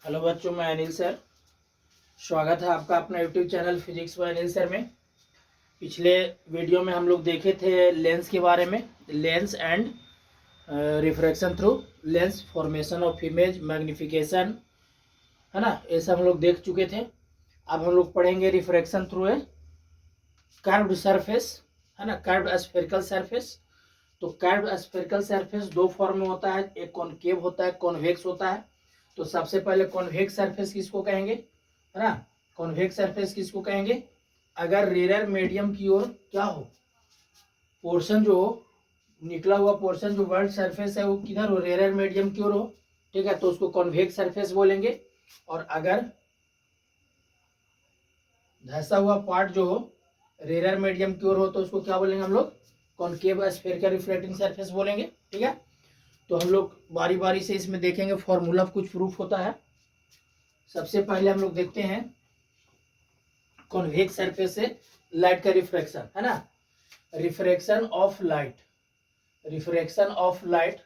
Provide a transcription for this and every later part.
Hello बच्चों, मैं Anil sir. स्वागत है आपका अपना YouTube channel physics bye Anil sir में। पिछले वीडियो में हम लोग देखे थे लेंस के बारे में, lens and refraction through lens, formation of image, magnification, है ना, ये सब हम लोग देख चुके थे। अब हम लोग पढ़ेंगे refraction through a curved surface, है ना, कर्व्ड स्फेरिकल सरफेस। तो कर्व्ड स्फेरिकल सरफेस दो फॉर्म में होता है, एक कॉनकेव होता है, कॉन्वेक्स होता है। तो सबसे पहले कॉन्वेक्स सरफेस किसको कहेंगे, है ना, कॉन्वेक्स सरफेस किसको कहेंगे? अगर रेयर मीडियम की ओर क्या हो, पोर्शन जो हो, निकला हुआ पोर्शन जो वर्ल्ड सरफेस है वो किधर हो, रेयर मीडियम की ओर हो, ठीक है, तो उसको कॉन्वेक्स सरफेस बोलेंगे। और अगर धंसा हुआ पार्ट जो हो रेयर मीडियम की ओर हो तो उसको क्या बोलेंगे हम लोग? कॉनकेव स्फेरिकल रिफ्लेक्टिंग सरफेस बोलेंगे, ठीक है। तो हम लोग बारी बारी से इसमें देखेंगे, फॉर्मूला कुछ प्रूफ होता है। सबसे पहले हम लोग देखते हैं कॉन्वेक्स सरफेस से लाइट का रिफ्रैक्शन, है ना, refraction of light, refraction of light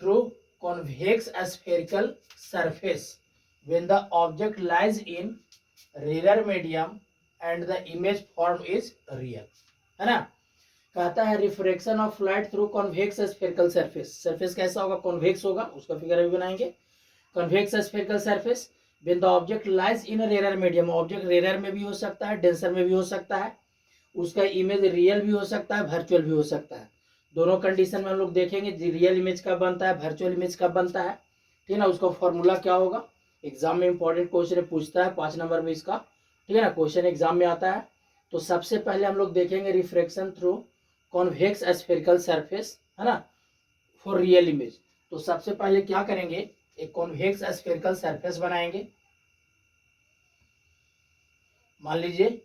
through convex spherical surface when the object lies in rare medium and the image form is real, है ना। कहता है refraction of light through convex spherical surface, surface कैसा होगा? Convex होगा, उसका figure अभी बनाएंगे। Convex spherical surface when the object lies in rare medium, object rare में भी हो सकता है, डेंसर में भी हो सकता है, उसका इमेज रियल भी हो सकता है, वर्चुअल भी हो सकता है। दोनों कंडीशन में हम लोग देखेंगे रियल इमेज कब बनता है, वर्चुअल इमेज कब बनता है, ठीक है ना। उसका फॉर्मूला क्या होगा, एग्जाम में इंपॉर्टेंट क्वेश्चन पूछता है 5 नंबर में इसका, ठीक है ना, क्वेश्चन एग्जाम में आता है। तो सबसे पहले हम लोग देखेंगे refraction through convex spherical surface, है ना, फॉर रियल इमेज। तो सबसे पहले क्या करेंगे, एक कॉन्वेक्स स्फेरिकल सरफेस बनाएंगे। मान लीजिए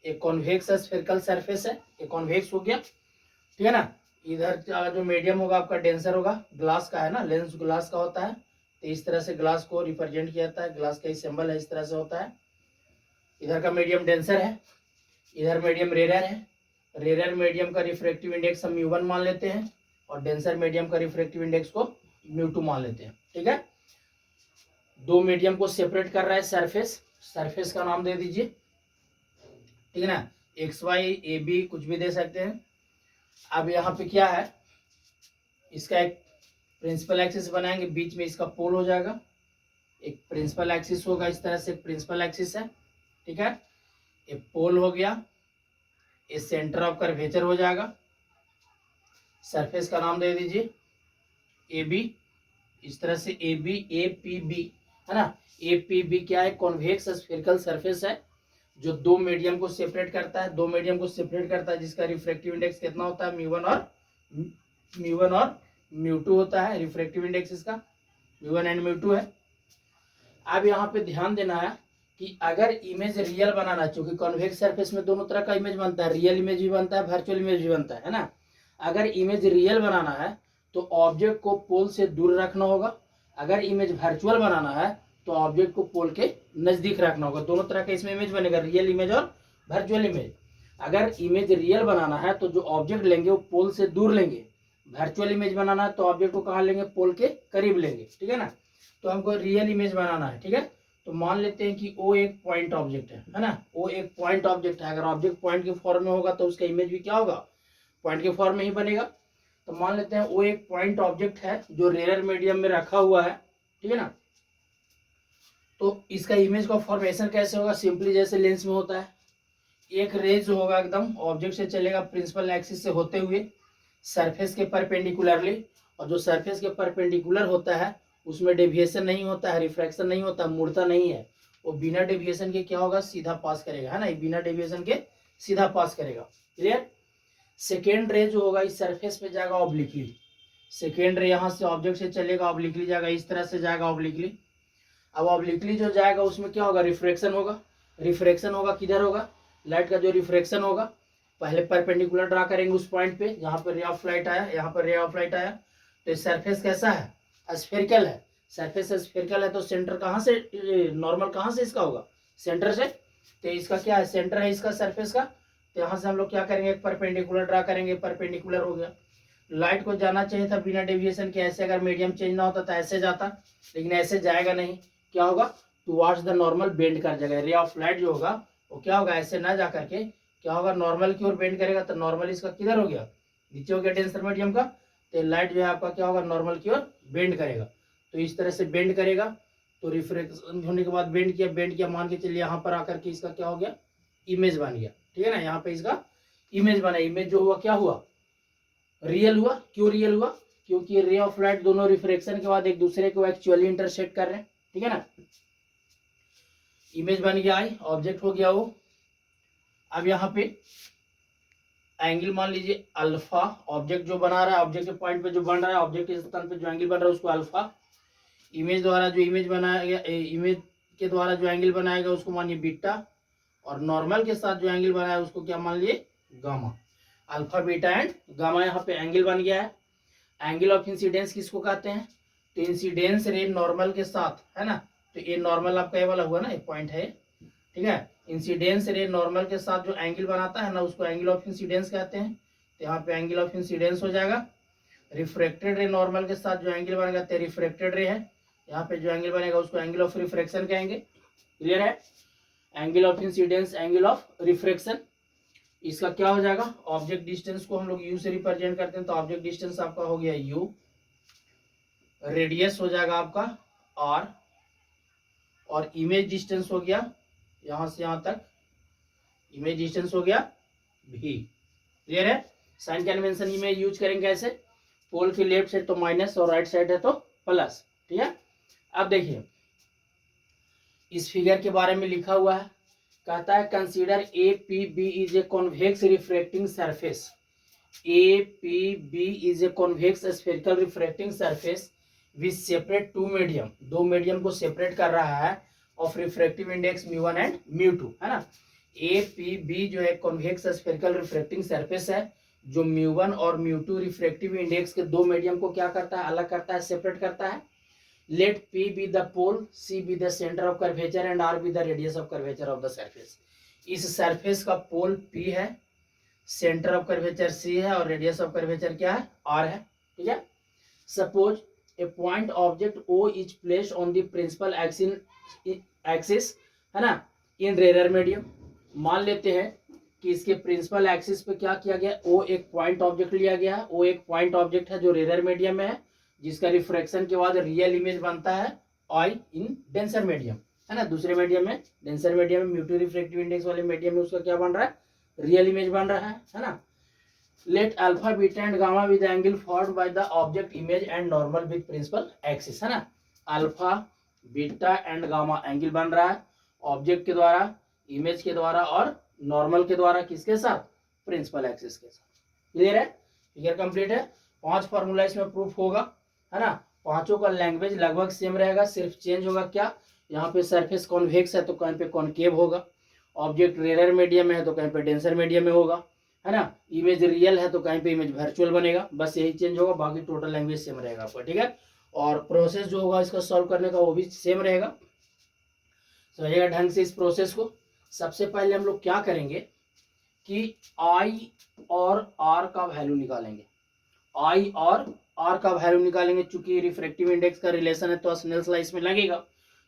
एक कॉन्वेक्स स्फेरिकल सरफेस है, एक कॉन्वेक्स हो गया, ठीक है ना। इधर जो मीडियम होगा आपका डेंसर होगा, ग्लास का है ना, लेंस ग्लास का होता है, तो इस तरह से ग्लास को रिप्रेजेंट किया जाता है, ग्लास का ही सिंबल है, इस तरह से होता है। इधर का मीडियम डेंसर है, इधर मीडियम रेयर है। रेयर मीडियम का रिफ्रैक्टिव इंडेक्स हम म्यू1 मान लेते हैं और डेंसर मीडियम का रिफ्रैक्टिव इंडेक्स को म्यू2 मान लेते हैं, ठीक है। दो मीडियम को सेपरेट कर रहा है सरफेस, सरफेस का नाम दे दीजिए, ठीक है ना, एक्स वाई ए बी कुछ भी दे सकते हैं। अब यहाँ पे क्या है, इसका एक प्रिंसिपल एक्सिस बनाएंगे, बीच में इसका पोल हो जाएगा, एक प्रिंसिपल एक्सिस होगा, इस तरह से प्रिंसिपल एक्सिस है, ठीक है। एक पोल हो गया, ये सेंटर ऑफ कर्वेचर हो जाएगा। सरफेस का नाम दे दीजिए ए बी, इस तरह से A B A P B, है ना। ए पी बी क्या है? कॉन्वेक्स स्फेरिकल सरफेस है जो दो मीडियम को सेपरेट करता है, दो मीडियम को सेपरेट करता है, जिसका रिफ्रैक्टिव इंडेक्स कितना होता है? म्यू1 और म्यू2 होता है रिफ्रैक्टिव इंडेक्स इसका, म्यू1 एंड म्यू2 है। अब यहाँ पे ध्यान देना है कि अगर इमेज रियल बनाना, चूंकि कॉन्वेक्स सरफेस में दोनों तरह का इमेज बनता है, रियल इमेज भी बनता है, वर्चुअल इमेज भी बनता है ना। अगर इमेज रियल बनाना है तो ऑब्जेक्ट को पोल से दूर रखना होगा, अगर इमेज वर्चुअल बनाना है तो ऑब्जेक्ट को पोल के नजदीक रखना होगा। दोनों तरह का इसमें इमेज बनेगा, रियल इमेज और वर्चुअल इमेज। अगर इमेज रियल बनाना है तो जो ऑब्जेक्ट लेंगे वो पोल से दूर लेंगे, वर्चुअल इमेज बनाना है तो ऑब्जेक्ट को कहाँ लेंगे? पोल के करीब लेंगे, ठीक है ना। तो हमको रियल इमेज बनाना है, ठीक है। तो मान लेते हैं कि ओ एक पॉइंट ऑब्जेक्ट है ना, ओ एक पॉइंट ऑब्जेक्ट है। अगर ऑब्जेक्ट पॉइंट के फॉर्म में होगा तो उसका इमेज भी क्या होगा? पॉइंट के फॉर्म में ही बनेगा। तो मान लेते हैं वो एक पॉइंट ऑब्जेक्ट है जो रेयर मीडियम में रखा हुआ है, ठीक है ना। तो इसका इमेज का फॉर्मेशन कैसे होगा? सिंपली जैसे लेंस में होता है, एक रेज जो होगा एकदम ऑब्जेक्ट से चलेगा प्रिंसिपल एक्सिस से होते हुए सरफेस के परपेंडिकुलरली, और जो सरफेस के परपेंडिकुलर होता है उसमें डेविएशन नहीं होता है, रिफ्रैक्शन नहीं होता, मुड़ता नहीं है, वो बिना डेविएशन के क्या होगा? सीधा पास करेगा, है ना, बिना डेविएशन के सीधा पास करेगा। क्लियर? सेकेंड रे जो होगा इस सरफेस पे जाएगा ऑब्लिकली, सेकेंड रे यहाँ से ऑब्जेक्ट से चलेगा ऑब्लिकली जाएगा, इस तरह से जाएगा ऑब्लिकली। अब ऑब्लिकली जो जाएगा उसमें क्या होगा? रिफ्रैक्शन होगा। रिफ्रैक्शन होगा किधर होगा? लाइट का जो रिफ्रैक्शन होगा, पहले परपेंडिकुलर ड्रा करेंगे उस पॉइंट पे जहाँ पर रे ऑफ लाइट आया, यहाँ पर रे ऑफ लाइट आया। तो सरफेस कैसा है? स्फेरिकल है। सरफेस स्फेरिकल है तो सेंटर कहाँ से, नॉर्मल कहाँ से इसका होगा? सेंटर से। तो इसका क्या है? सेंटर है इसका सरफेस का। तो यहाँ से हम लोग क्या करेंगे? एक परपेंडिकुलर ड्रा करेंगे, परपेंडिकुलर हो गया। लाइट को जाना चाहिए था बिना डेविएशन के, ऐसे अगर मीडियम चेंज ना होता तो ऐसे जाता, लेकिन ऐसे जाएगा नहीं। क्या होगा, टुवर्ड्स द नॉर्मल बेंड कर जाएगा। रे ऑफ लाइट जो होगा वो क्या होगा, ऐसे ना जा करके क्या होगा, नॉर्मल की ओर बेंड करेगा। तो नॉर्मल इसका किधर हो गया, नीचे हो गया डेंसर मीडियम का। तो लाइट जो है आपका क्या होगा, नॉर्मल की ओर बेंड करेगा। तो इस तरह से बेंड करेगा। तो रिफ्लेक्शन होने के बाद बेंड किया, मान के चलिए यहाँ पर आकर के इसका क्या हो गया, इमेज बन गया। ठीक है ना, यहाँ पे इसका इमेज बना। इमेज जो हुआ क्या हुआ, रियल हुआ। क्यों रियल हुआ, क्योंकि रे ऑफ लाइट दोनों रिफ्लेक्शन के बाद एक दूसरे को एक्चुअली इंटरसेक्ट कर रहे हैं। ठीक है ना, इमेज बन गया, आई ऑब्जेक्ट हो गया वो। अब यहाँ पे एंगल मान लीजिए अल्फा, ऑब्जेक्ट जो बना रहा है, ऑब्जेक्ट के पॉइंट पे जो बन रहा है, ऑब्जेक्ट के स्थान पे जो एंगल बन रहा है उसको अल्फा। इमेज द्वारा जो इमेज बनाया, इमेज के द्वारा जो एंगल बनाएगा उसको मानिए बीटा, और नॉर्मल के साथ जो एंगल बनाया उसको क्या मान लिए, gamma. Alpha beta and gamma, यहाँ पे एंगल बन गया है। एंगल ऑफ इंसिडेंस किसको कहते हैं, तो इंसिडेंस रे नॉर्मल के साथ है ना, तो ये नॉर्मल आपका ये वाला हुआ ना, एक पॉइंट है। ठीक है, इंसिडेंस रे नॉर्मल के साथ जो एंगल बनाता है ना उसको एंगल ऑफ इंसिडेंस कहते हैं। तो यहाँ पे एंगल ऑफ इंसिडेंस हो जाएगा। रिफ्रेक्टेड रे नॉर्मल के साथ जो एंगल बनेगा तो रिफ्रेक्टेड रे है, यहाँ पे जो एंगल बनेगा उसको एंगल ऑफ रिफ्रैक्शन कहेंगे। क्लियर है, angle of incidence, angle of refraction. इसका क्या हो जाएगा, ऑब्जेक्ट डिस्टेंस को हम लोग यू से रिप्रेजेंट करते हैं, तो ऑब्जेक्ट डिस्टेंस आपका हो गया यू, रेडियस हो जाएगा आपका आर, और इमेज डिस्टेंस हो गया यहां से यहां तक, इमेज डिस्टेंस हो गया भी। क्लियर है, साइन कन्वेंशन इमेज यूज करेंगे कैसे, पोल की लेफ्ट साइड तो माइनस और राइट साइड है तो प्लस। ठीक है, अब देखिए इस फिगर के बारे में लिखा हुआ है, कहता है consider A P B is a convex refracting surface. A P B is a convex spherical refracting surface which separate two medium, दो मीडियम को सेपरेट कर रहा है, ऑफ रिफ्रैक्टिव इंडेक्स म्यू1 एंड म्यू2, है ना। ए पी बी जो है कॉन्वेक्स स्फेरिकल रिफ्रैक्टिंग सरफेस है, जो म्यू1 और म्यू2 रिफ्रैक्टिव इंडेक्स के दो मीडियम को क्या करता है, अलग करता है, सेपरेट करता है। Let P be the pole, C be the center of curvature and R be the radius of curvature of the surface. इस सरफेस का पोल P है, सेंटर ऑफ कर्वेचर C है, और रेडियस ऑफ कर्वेचर क्या है, R है। ठीक है, suppose a point object O is placed on the principal axis, है ना, इन रेरर मीडियम। मान लेते हैं कि इसके प्रिंसिपल एक्सिस पे क्या किया गया, O एक पॉइंट ऑब्जेक्ट लिया गया है, O एक पॉइंट ऑब्जेक्ट है जो रेरर मीडियम में है, जिसका रिफ्रैक्शन के बाद रियल इमेज बनता है आई इन डेंसर मीडियम, है ना। दूसरे मीडियम में, डेंसर मीडियम में, म्यू2 रिफ्रैक्टिव इंडेक्स वाले मीडियम में उसका क्या बन रहा है, रियल इमेज बन रहा है ना। Let alpha beta and gamma with angle formed by the object image and normal with principal axis, है ना। Alpha beta and gamma angle बन रहा है ऑब्जेक्ट के द्वारा, इमेज के द्वारा और नॉर्मल के द्वारा, किसके साथ, प्रिंसिपल एक्सिस के साथ। क्लियर है, फिगर कंप्लीट है। 5 फॉर्मूला इसमें प्रूफ होगा, है ना। पांचों का लैंग्वेज लगभग सेम रहेगा, सिर्फ चेंज होगा क्या, यहाँ पे सरफेस कॉन्वेक्स है तो कहीं पे कॉनकेव होगा, ऑब्जेक्ट रेरर मीडियम में है तो कहीं पे डेंसर मीडियम में होगा, है ना। इमेज रियल है तो कहीं पे इमेज वर्चुअल बनेगा, बस यही चेंज होगा, बाकी टोटल लैंग्वेज सेम रहेगा आपका। ठीक है, और प्रोसेस जो होगा इसका सॉल्व करने का वो भी सेम रहेगा, समझिएगा ढंग से इस प्रोसेस को। सबसे पहले हम लोग क्या करेंगे कि आई और आर का वैल्यू निकालेंगे, आई और आर का वैल्यू निकालेंगे। चूंकि रिफ्रैक्टिव इंडेक्स का रिलेशन है तो स्नेल्स लॉ इसमें लगेगा,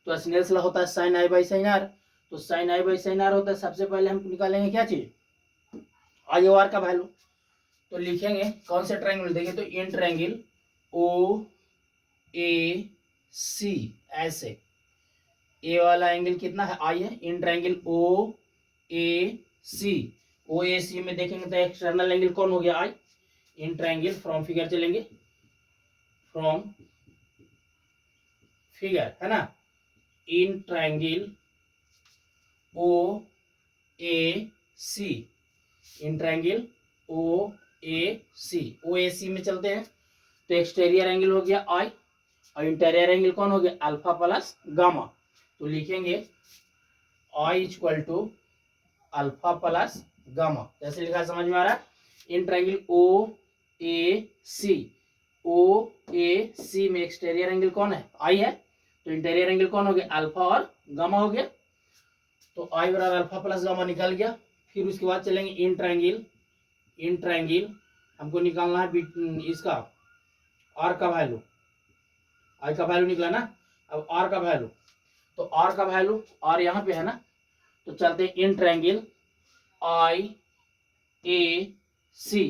तो स्नेल्स लॉ होता है sine I by sine r, तो sine I by sine r होता है। सबसे पहले हम निकालेंगे क्या चीज, आई और आर का वैल्यू। तो लिखेंगे कौन से ट्रायंगल, देखिए तो इन ट्रायंगल ओ ए सी, ऐसे ए वाला एंगल कितना है, आई है, इन ट्रायंगल ओ ए सी, ओ ए सी में देखेंगे तो एक्सटर्नल एंगल कौन हो गया, आई। इन ट्रायंगल फ्रॉम फिगर चलेंगे, फ्रॉम फिगर, है ना, in triangle O A C, in triangle O ए सी, ओ ए सी में चलते हैं तो एक्सटीरियर एंगल हो गया आई, और इंटीरियर एंगल कौन हो गया, अल्फा प्लस गामा। तो लिखेंगे i equal to alpha plus gamma, जैसे लिखा समझ में आ रहा है। इन ट्रायंगल ओ ए सी, ओ ए सी में एक्सटीरियर एंगल कौन है, आई है, तो इंटीरियर एंगल कौन हो गया, अल्फा और गामा हो गया। तो आई बराबर अल्फा प्लस गामा निकल गया। फिर उसके बाद चलेंगे इन ट्रायंगल हमको निकालना है इसका आर का वैल्यू, आई का वैल्यू निकला ना। अब आर का वैल्यू, तो आर का वैल्यू आर यहाँ पे है ना, तो चलते हैं in triangle I A C,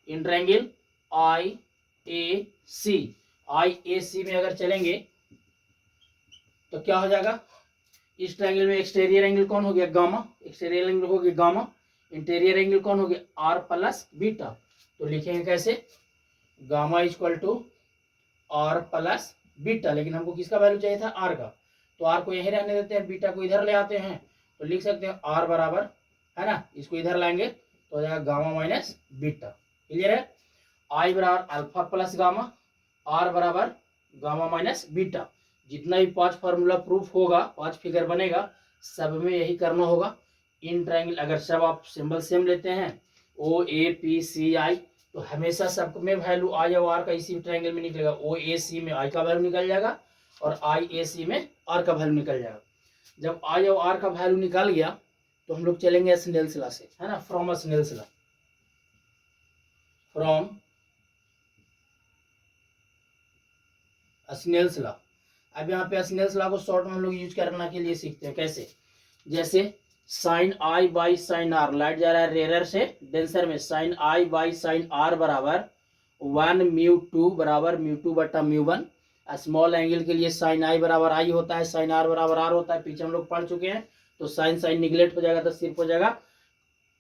in triangle आई ए सी, आई ए सी में अगर चलेंगे तो क्या हो जाएगा, इस ट्रायंगल में एक्सटीरियर एंगल कौन हो गया, गामा, एक्सटीरियर एंगल हो गया गामा, इंटीरियर एंगल कौन हो गया, आर प्लस बीटा। तो लिखेंगे कैसे, gamma equal to R plus beta, लेकिन हमको किसका वैल्यू चाहिए था, आर का, तो आर को यहीं रहने देते हैं, बीटा को इधर ले आते हैं, तो लिख सकते हैं आर बराबर, है ना, इसको इधर लाएंगे तो हो जाएगा गामा माइनस बीटा। क्लियर है, आई बराबर अल्फा प्लस गामा, आर बराबर गामा माइनस बीटा। जितना भी 5 फार्मूला प्रूफ होगा, 5 फिगर बनेगा, सब में यही करना होगा। इन ट्रायंगल अगर सब आप सिंबल सेम लेते हैं, ओ ए पी सी आई, तो हमेशा सब में वैल्यू आई और आर का इसी ट्रायंगल में निकलेगा। ओ ए सी में आई का वैल्यू निकल जाएगा और आई ए सी में आर का वैल्यू निकल जाएगा। जब आई और आर का वैल्यू निकल गया तो हम लोग चलेंगे स्नेल्स लॉ से, है ना, from Snell's law, from Snell's law. अब यहाँ पे स्नेल्स लॉ को शॉर्ट में हम लोग यूज करना के लिए सीखते हैं कैसे, जैसे sine I by sine R, light जा रहा है रेयर से डेंसर में, sine I by sine R बराबर 1 म्यू टू बराबर म्यू टू बटा म्यू वन। स्मॉल एंगल के लिए साइन आई बराबर आई होता है, साइन आर बराबर आर होता है, पीछे हम लोग पढ़ चुके हैं, तो साइन साइन निगलेक्ट हो जाएगा तो सिर्फ हो जाएगा,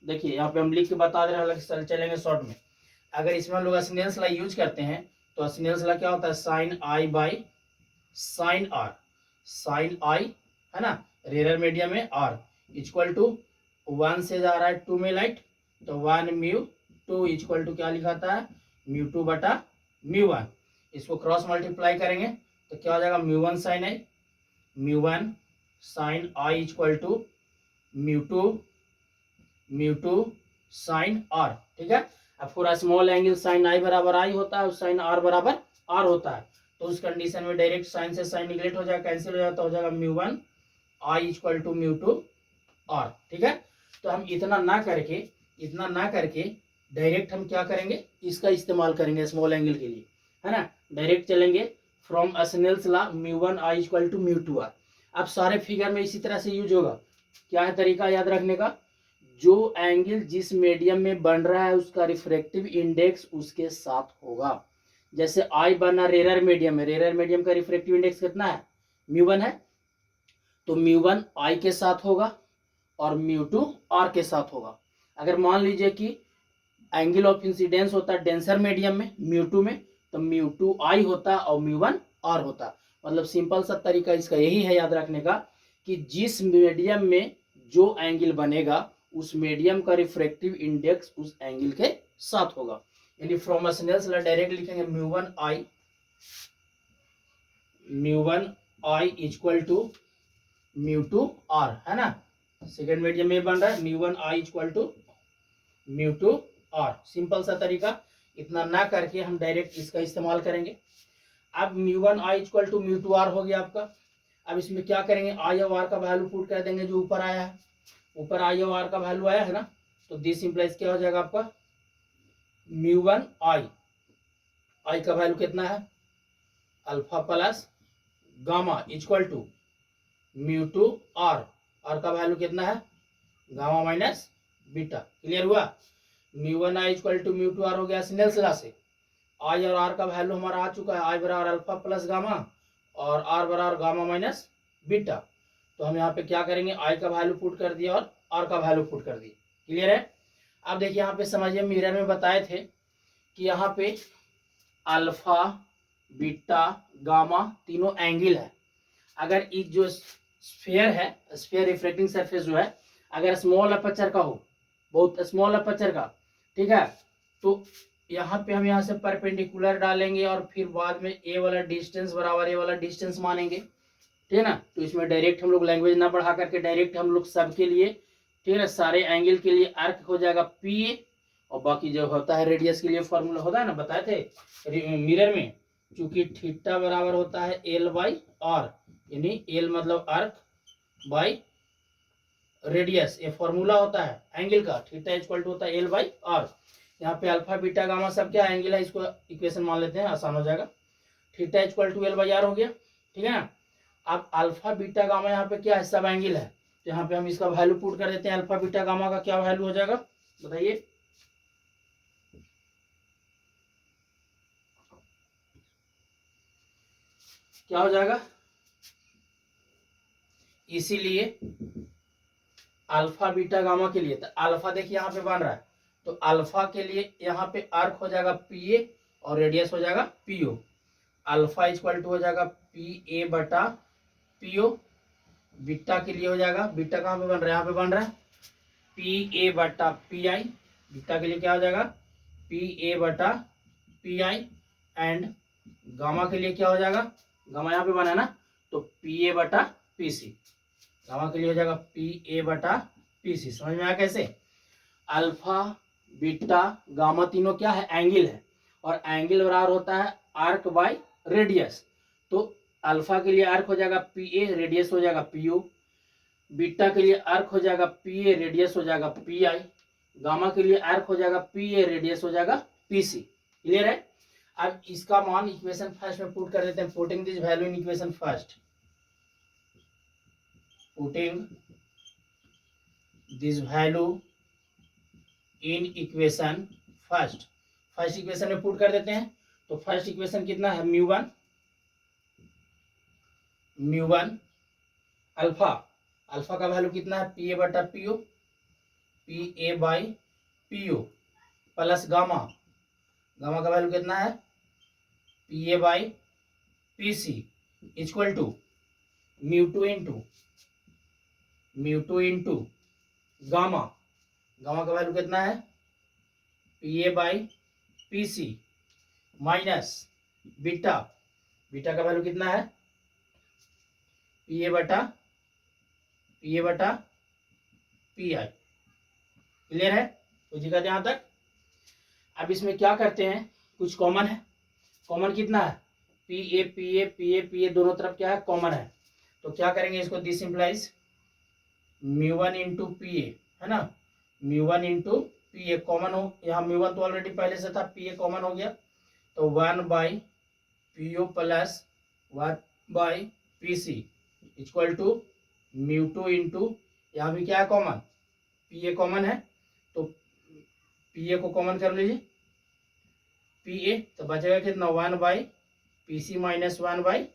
देखिए यहाँ पे हम लिख के बता दे रहे हैं, चलेंगे शॉर्ट में। अगर इसमें हम लोग स्नेल्स लॉ यूज करते हैं तो स्नेल्स लॉ क्या होता है, sine I by sine r, sine i है ना, रेयर मीडियम में आर इक्वल टू 1 से जा रहा है 2 में लाइट, तो 1 म्यू टू इक्वल टू क्या लिखाता है, म्यू टू बटा म्यू वन। इसको क्रॉस मल्टीप्लाई करेंगे तो क्या हो जाएगा, mu one sine I, mu one sine I equal to mu two sine R. ठीक है, अब पूरा स्मॉल एंगल साइन आई बराबर आई होता है और साइन आर बराबर आर होता है, तो उस कंडीशन में डायरेक्ट साइन से साइन निगलेक्ट हो जाएगा, कैंसिल हो जाता, हो जाएगा mu one I equal to mu two R. ठीक है, तो हम इतना ना करके डायरेक्ट हम क्या करेंगे, इसका इस्तेमाल करेंगे स्मॉल एंगल के लिए, है ना, डायरेक्ट चलेंगे from Snell's law mu one I equal to mu two R. अब सारे फिगर में इसी तरह से यूज होगा। क्या है तरीका याद रखने का, जो एंगल जिस मीडियम में बन रहा है उसका रिफ्रैक्टिव इंडेक्स उसके साथ होगा। जैसे आई बना रेयर मीडियम में, रेयर मीडियम का रिफ्रैक्टिव इंडेक्स कितना है, म्यू वन है, तो म्यू वन आई के साथ होगा और म्यू टू आर के साथ होगा। अगर मान लीजिए कि एंगल ऑफ इंसिडेंस होता है डेंसर मीडियम में म्यू टू में, तो म्यू टू आई होता और म्यू वन आर होता। मतलब सिंपल सा तरीका इसका यही है याद रखने का कि जिस मीडियम में जो एंगल बनेगा उस मीडियम का रिफ्रैक्टिव इंडेक्स उस एंगल के साथ होगा। यानी फ्रॉम स्नेल्स लॉ डायरेक्ट लिखेंगे mu one I equal to mu two R, है ना, सेकेंड मीडियम में बन रहा है, mu one I equal to mu two R. Simple सा तरीका, इतना ना करके हम डायरेक्ट इसका इस्तेमाल करेंगे। अब mu one I equal to mu two R हो गया आपका। अब इसमें क्या करेंगे, आई और आर का वैल्यू पुट कर देंगे, जो ऊपर आया है, ऊपर आई और आर का वैल्यू आया है ना, तो दिस इंप्लाइज क्या हो जाएगा आपका, म्यू वन आई का वैल्यू कितना है, alpha plus gamma equal to mu two R का वैल्यू कितना है, गामा माइनस बीटा। क्लियर हुआ, mu one I equal to mu two R हो गया स्नेल्स लॉ से। आई और आर का वैल्यू हमारा आ चुका है, आई बराबर अल्फा प्लस गामा और आर बराबर गामा माइनस बीटा। तो हम यहाँ पे क्या करेंगे, आई का वैल्यू पुट कर दिया और आर का वैल्यू पुट कर दिया। क्लियर है, अब देखिए यहाँ पे समझिए, मिरर में बताए थे कि यहाँ पे अल्फा बीटा गामा तीनों एंगल है। अगर एक जो स्फीयर है, स्फीयर रिफ्लेक्टिंग सरफेस जो है, अगर स्मॉल अपर्चर का हो, बहुत स्मॉल अपर्चर का, ठीक है, तो यहाँ पे हम यहाँ से परपेंडिकुलर डालेंगे और फिर बाद में ए वाला डिस्टेंस बराबर ए वाला डिस्टेंस मानेंगे। ठीक है ना, तो इसमें डायरेक्ट हम लोग लैंग्वेज ना बढ़ा करके डायरेक्ट हम लोग सबके लिए, ठीक है, सारे एंगल के लिए आर्क हो जाएगा पी ए, और बाकी जो होता है रेडियस के लिए फॉर्मूला होता है ना, बताए थे मिरर में, चूंकि थीटा बराबर होता है एल बाई आर, यानी एल मतलब आर्क बाई रेडियस, ये फॉर्मूला होता है एंगल का, थीटा इक्वल टू होता है एल बाई आर। यहाँ पे अल्फा बीटा गामा सब क्या एंगल है, इसको इक्वेशन मान लेते हैं, आसान हो जाएगा। Theta equal to L by R हो गया, ठीक है ना। अब अल्फा बीटा गामा यहाँ पे क्या है, सब एंगल है, तो यहाँ पे हम इसका वैल्यू पुट कर देते हैं। अल्फा बीटा गामा का क्या वैल्यू हो जाएगा बताइए। क्या हो जाएगा, इसीलिए अल्फा बीटा गामा के लिए, तो अल्फा देखिए यहाँ पे बन रहा है, तो अल्फा के लिए यहाँ पे आर्क हो जाएगा पी ए और रेडियस हो जाएगा P O. Alpha equal to हो जाएगा पी ए बटा पी ओ। बीटा के लिए हो जाएगा, बीटा कहाँ पे बन रहा है, यहाँ पे बन रहा है पी ए बटा पी आई। बीटा के लिए क्या हो जाएगा, पी ए बटा पी आई। एंड गामा के लिए क्या हो जाएगा, गामा यहाँ पे बना है ना, तो पी ए बटा पी सी। गामा के लिए हो जाएगा पी ए बटा पी सी। समझ में आया कैसे। अल्फा बीटा गामा तीनों क्या है, एंगल है, और एंगल बराबर होता है आर्क बाय रेडियस। तो अल्फा के लिए आर्क हो जाएगा पी ए, रेडियस हो जाएगा पी ओ। बीटा के लिए आर्क हो जाएगा पी ए, रेडियस हो जाएगा पी आई। गामा के लिए आर्क हो जाएगा पी ए, रेडियस हो जाएगा पी सी। क्लियर है। अब इसका मान इक्वेशन फर्स्ट में पुट कर देते हैं। Putting this value in equation first, putting this value in equation first. First equation में पुट कर देते हैं। तो फर्स्ट इक्वेशन कितना है, mu one, mu one alpha, alpha का वैल्यू कितना है पी ए बटा P O, P A by P O, plus gamma, gamma का वैल्यू कितना है P A by P C, equal to mu two into gamma, gamma का value कितना है P A by P C, minus beta, beta का value कितना है P A बटा पी आई। क्लियर है, कोई दिक्कत यहाँ तक। अब इसमें क्या करते हैं, कुछ कॉमन है। कॉमन कितना है, पी ए दोनों तरफ क्या है, कॉमन है। तो क्या करेंगे इसको, this implies mu one into P A, है ना, mu one into P A common हो। यहाँ म्यू वन तो ऑलरेडी पहले से था, पी ए कॉमन हो गया, तो 1 P O plus 1 P C equal to mu two into, यहाँ भी क्या है कॉमन, पी ए कॉमन है, तो पी ए को कॉमन कर लीजिए, पी ए तो बचेगा कितना 1 P C minus 1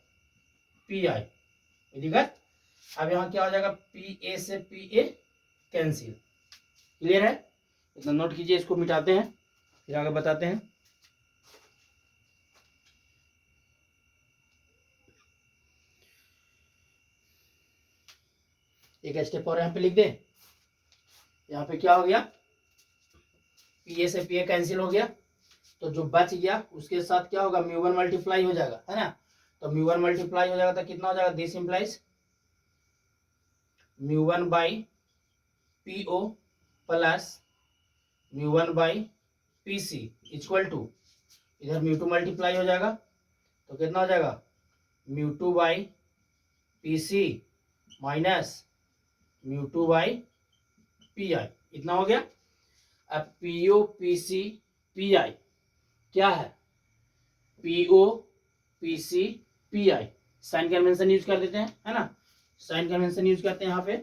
P I. दिक्कत। अब यहाँ क्या हो जाएगा, पी ए से पी ए कैंसिल। क्लियर है, इतना नोट कीजिए, इसको मिटाते हैं फिर आगे बताते हैं। एक स्टेप और यहाँ पे लिख दें। यहाँ पे क्या हो गया, पी ए से पी ए कैंसिल हो गया, तो जो बच गया उसके साथ क्या होगा, म्यू वन मल्टीप्लाई हो जाएगा, है ना। तो म्यू वन मल्टीप्लाई हो जाएगा तो कितना हो जाएगा, this implies mu one by P O plus mu one by P C equal to, इधर म्यू टू मल्टीप्लाई हो जाएगा तो कितना हो जाएगा, mu two by P C minus mu two by P I. इतना हो गया। अब P O P C P I क्या है, P O P C P I, sign convention use कर देते हैं, है ना। साइन कन्वेंशन यूज करते हैं, यहाँ पे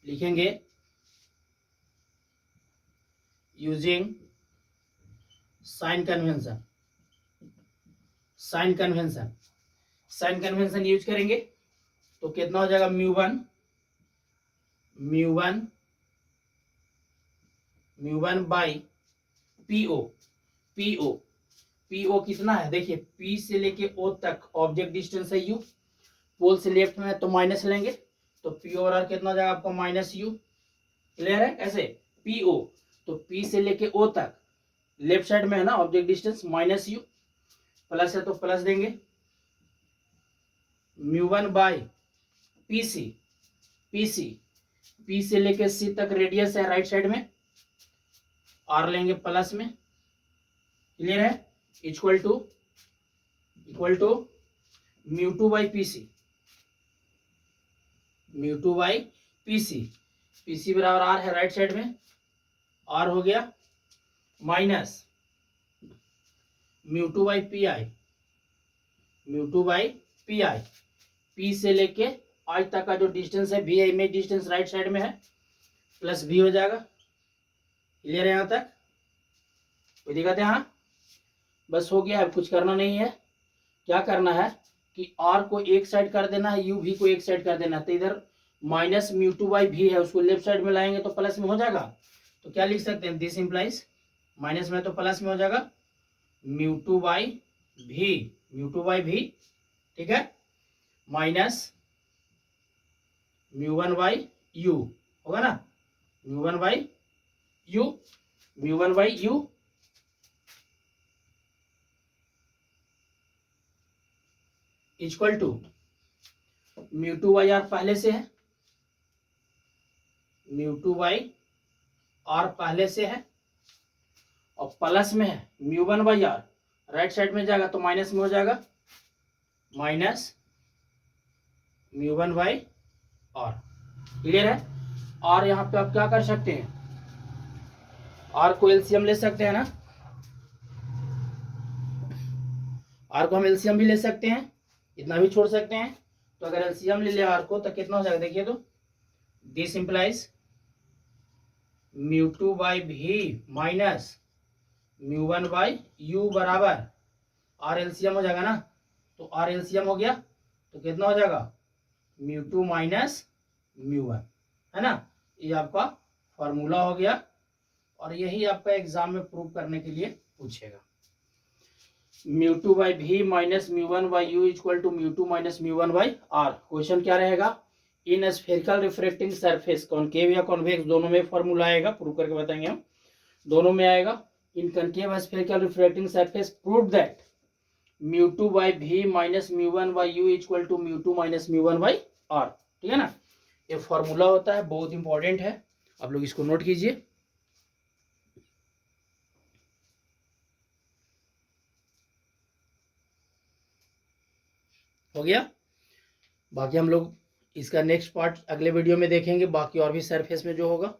लिखेंगे using sign convention, sign convention, sign convention use करेंगे तो कितना हो जाएगा, mu one by P O, P O कितना है, देखिए पी से लेके ओ तक ऑब्जेक्ट डिस्टेंस है यू, पोल से लेफ्ट में है तो माइनस लेंगे, तो पी ओ और कितना हो जाएगा आपका माइनस यू। क्लियर है, ऐसे पी ओ, तो पी से लेके ओ तक लेफ्ट साइड में है ना object distance minus U, plus है तो प्लस देंगे, mu one by P C, P से लेके सी तक रेडियस है राइट साइड में, आर लेंगे प्लस में। क्लियर है, equal to mu two by P C, mu two by P C बराबर आर है राइट साइड में, आर हो गया minus mu two by P I, mu two by P I, P से लेके आज तक का जो डिस्टेंस है वी है, इमेज डिस्टेंस राइट साइड में है, प्लस वी हो जाएगा। क्लियर है यहाँ तक, कोई दिक्कत है? हाँ बस हो गया है, कुछ करना नहीं है। क्या करना है कि आर को एक साइड कर देना है, यू भी को एक साइड कर देना है। तो इधर माइनस म्यू टू बाई भी है, उसको लेफ्ट साइड में लाएंगे तो प्लस में हो जाएगा। तो क्या लिख सकते हैं, दिस इंप्लाइज, माइनस में तो प्लस में हो जाएगा mu two by V, mu two by V, ठीक है, minus mu one by U होगा ना, mu one by U, mu one by you equal to mu two by R पहले से है, म्यू टू बाई आर पहले से है, और प्लस में है mu one by R, right side में जाएगा तो माइनस में हो जाएगा, minus mu one by R. Clear है? और यहाँ पे आप क्या कर सकते हैं, आर को एलसीएम ले सकते हैं ना, आर को हम एलसीएम भी ले सकते हैं, इतना भी छोड़ सकते हैं। तो अगर एलसीएम ले लिया आर को तो कितना हो जाएगा, देखिए तो this implies mu two by भी minus mu one by u बराबर आर एलसीएम हो जाएगा ना। तो आर एलसीएम हो गया तो कितना हो जाएगा, mu two minus mu one, है ना। ये आपका फॉर्मूला हो गया, और यही आपका एग्जाम में प्रूव करने के लिए पूछेगा। म्यू टू बाई भी minus mu one by you equal to mu two minus mu one by R. Question क्या रहेगा, in spherical refracting surface, concave या कॉन्वेक्स दोनों में फॉर्मूला आएगा, प्रूव करके बताएंगे हम, दोनों में आएगा। In concave spherical refracting surface prove that mu two by भी minus mu one by you equal to mu two minus mu one by r, ठीक है ना। ये फॉर्मूला होता है, बहुत इंपॉर्टेंट है, आप लोग इसको नोट कीजिए। हो गया, बाकी हम लोग इसका नेक्स्ट पार्ट अगले वीडियो में देखेंगे, बाकी और भी सरफेस में जो होगा।